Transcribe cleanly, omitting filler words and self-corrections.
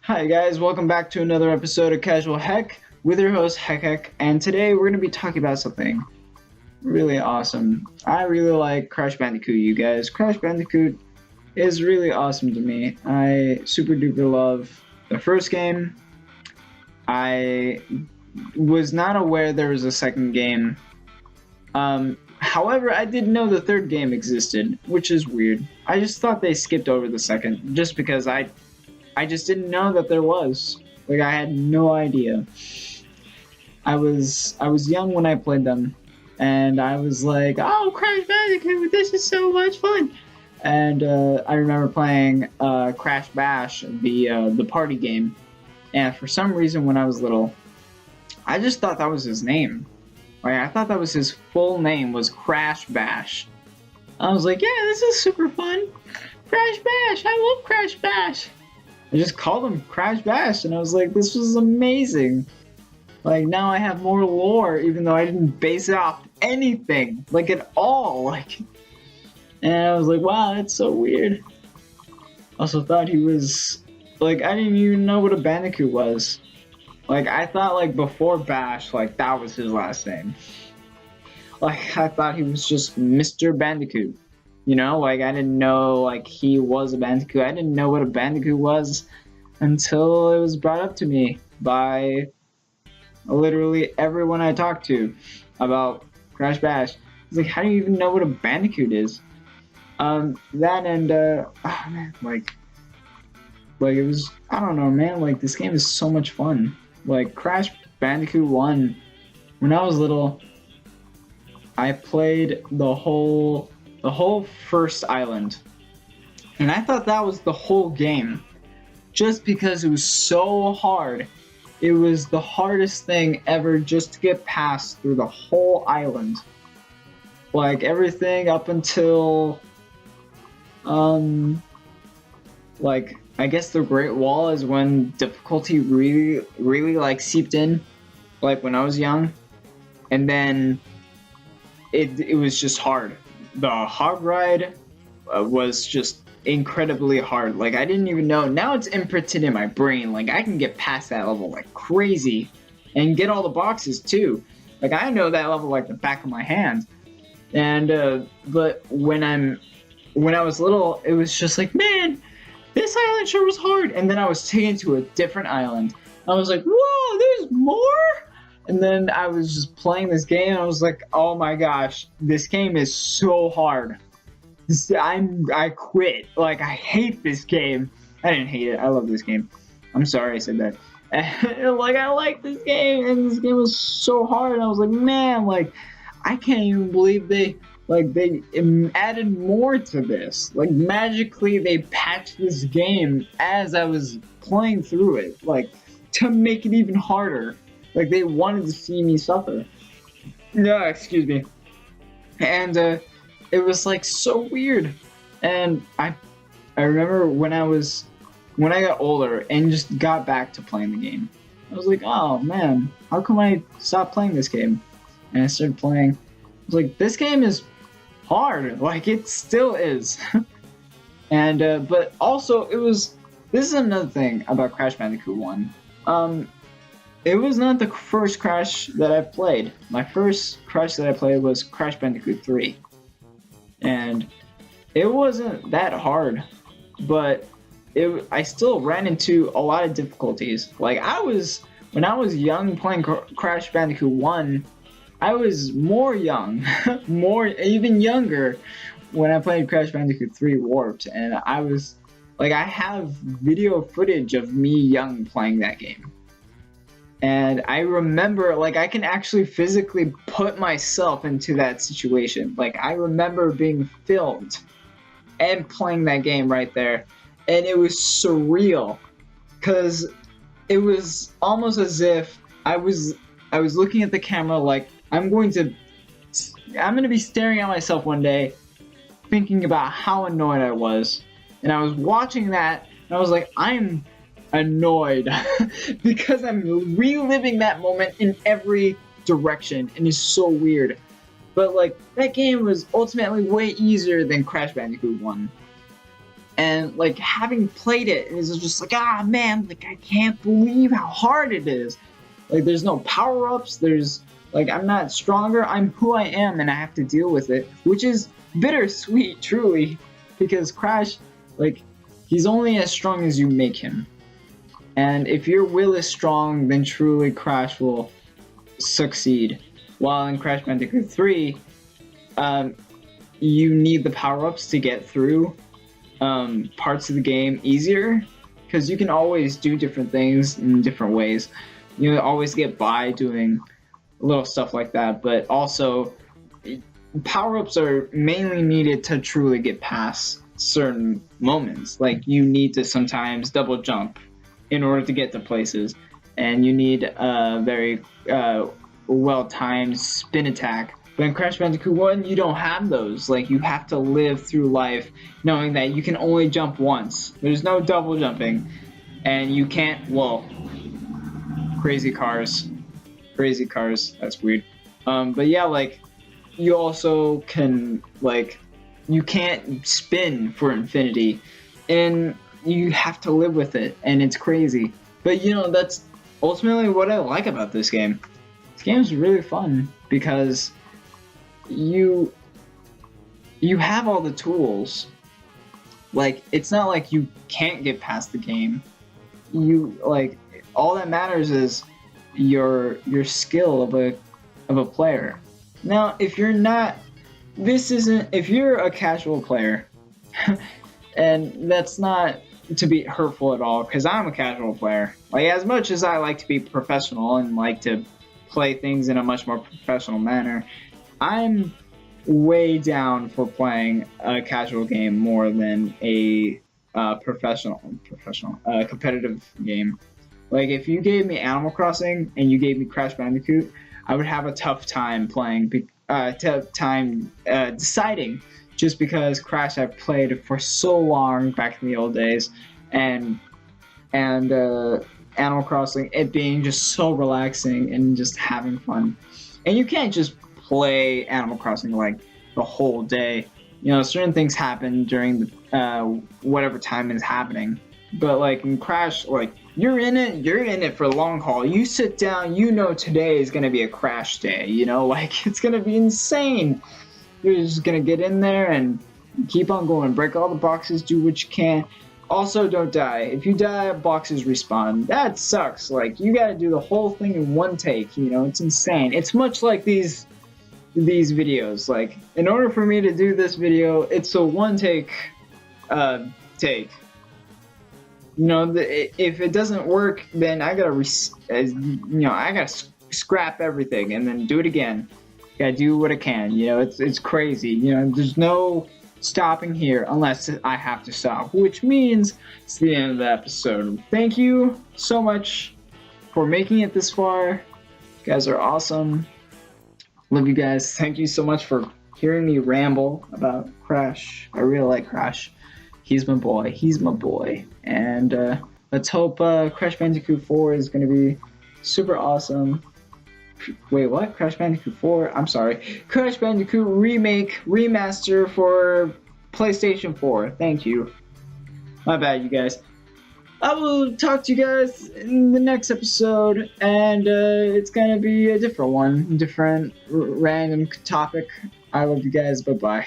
Hi guys, welcome back to another episode of CASUAL-HEC with your host Hec-Hec, and today we're going to be talking about something really awesome. I really like Crash Bandicoot, you guys. Crash Bandicoot is really awesome to me. I super duper love the first game. I was not aware there was a second game. However, I didn't know the third game existed, which is weird. I just thought they skipped over the second, just because I just didn't know that there was. Like, I had no idea. I was young when I played them, and I was like, "Oh, Crash Bandicoot, this is so much fun!" And I remember playing Crash Bash, the party game, and for some reason, when I was little, I just thought that was his name. Like, I thought that was his full name was Crash Bash. I was like, "Yeah, this is super fun, Crash Bash! I love Crash Bash!" I just called him Crash Bash, and I was like, this was amazing. Like, now I have more lore, even though I didn't base it off anything, like, at all. Like, and I was like, wow, that's so weird. Also thought he was, like, I didn't even know what a Bandicoot was. Like, I thought, like, before Bash, like, that was his last name. Like, I thought he was just Mr. Bandicoot. You know, like, I didn't know, like, he was a Bandicoot. I didn't know what a Bandicoot was until it was brought up to me by literally everyone I talked to about Crash Bash. It's like, how do you even know what a Bandicoot is? That and, oh man, like, it was, I don't know, man, like, this game is so much fun. Like, Crash Bandicoot 1, when I was little, I played the whole first island, and I thought that was the whole game, just because it was so hard. It was the hardest thing ever just to get past through the whole island. Like, everything up until like, I guess the Great Wall is when difficulty really like seeped in, like when I was young, and then it was just hard. The hog ride was just incredibly hard. Like, I didn't even know. Now it's imprinted in my brain. Like, I can get past that level like crazy and get all the boxes too. Like, I know that level like the back of my hand. And but when I was little, it was just like, man, this island sure was hard. And then I was taken to a different island. I was like, whoa, there's more? And then I was just playing this game, and I was like, oh my gosh, this game is so hard. I quit. Like, I hate this game. I didn't hate it. I love this game. I'm sorry I said that. And, like, I like this game, and this game was so hard. And I was like, man, like, I can't even believe they added more to this. Like, magically, they patched this game as I was playing through it, like, to make it even harder. Like, they wanted to see me suffer. Yeah, excuse me. And it was like so weird. And I remember when I got older and just got back to playing the game, I was like, oh man, how come I stopped playing this game? And I started playing. I was like, this game is hard. Like, it still is. And but also this is another thing about Crash Bandicoot 1. It was not the first Crash that I played. My first Crash that I played was Crash Bandicoot 3. And it wasn't that hard, but I still ran into a lot of difficulties. Like, when I was young playing Crash Bandicoot 1, I was more young, even younger, when I played Crash Bandicoot 3 Warped. And I was, like, I have video footage of me young playing that game. And I remember, like, I can actually physically put myself into that situation. Like, I remember being filmed and playing that game right there. And it was surreal, because it was almost as if I was looking at the camera like, I'm going to be staring at myself one day, thinking about how annoyed I was. And I was watching that, and I was like, I'm annoyed because I'm reliving that moment in every direction, and it's so weird. But, like, that game was ultimately way easier than Crash Bandicoot 1. And like having played it, it's just like, ah man, like I can't believe how hard it is. Like there's no power-ups, there's like I'm not stronger, I'm who I am and I have to deal with it, which is bittersweet, truly, because Crash, like, he's only as strong as you make him. And if your will is strong, then truly Crash will succeed. While in Crash Bandicoot 3, you need the power-ups to get through parts of the game easier, because you can always do different things in different ways. You always get by doing little stuff like that, but also power-ups are mainly needed to truly get past certain moments. Like you need to sometimes double jump in order to get to places, and you need a very well-timed spin attack. But in Crash Bandicoot 1, you don't have those. Like, you have to live through life knowing that you can only jump once. There's no double jumping. And you can't, well, crazy cars. Crazy cars, that's weird. But yeah, like, you also can, like, you can't spin for infinity. And you have to live with it, and it's crazy. But, you know, that's ultimately what I like about this game. This game's really fun, because you have all the tools. Like, it's not like you can't get past the game. You, like, all that matters is your skill of a player. Now, if you're not, if you're a casual player, and that's not to be hurtful at all, because I'm a casual player. Like, as much as I like to be professional and like to play things in a much more professional manner, I'm way down for playing a casual game more than a competitive game. Like, if you gave me Animal Crossing and you gave me Crash Bandicoot, I would have a tough time deciding, just because Crash I've played for so long back in the old days, and Animal Crossing, it being just so relaxing and just having fun. And you can't just play Animal Crossing like the whole day. You know, certain things happen during the whatever time is happening. But like in Crash, like you're in it for the long haul. You sit down, you know today is gonna be a Crash day, you know, like it's gonna be insane. You're just gonna get in there and keep on going, break all the boxes, do what you can. Also, don't die. If you die, boxes respawn. That sucks. Like, you gotta do the whole thing in one take, you know, it's insane. It's much like these videos. Like, in order for me to do this video, it's a one take. You know, if it doesn't work, then I gotta scrap everything and then do it again. Gotta do what I can. You know, it's crazy. You know, there's no stopping here unless I have to stop, which means it's the end of the episode. Thank you so much for making it this far. You guys are awesome. Love you guys. Thank you so much for hearing me ramble about Crash. I really like Crash. He's my boy. And let's hope Crash Bandicoot 4 is going to be super awesome. Wait, what? Crash Bandicoot 4? I'm sorry. Crash Bandicoot remaster for PlayStation 4. Thank you. My bad, you guys. I will talk to you guys in the next episode, and it's going to be a different one. Different random topic. I love you guys. Bye-bye.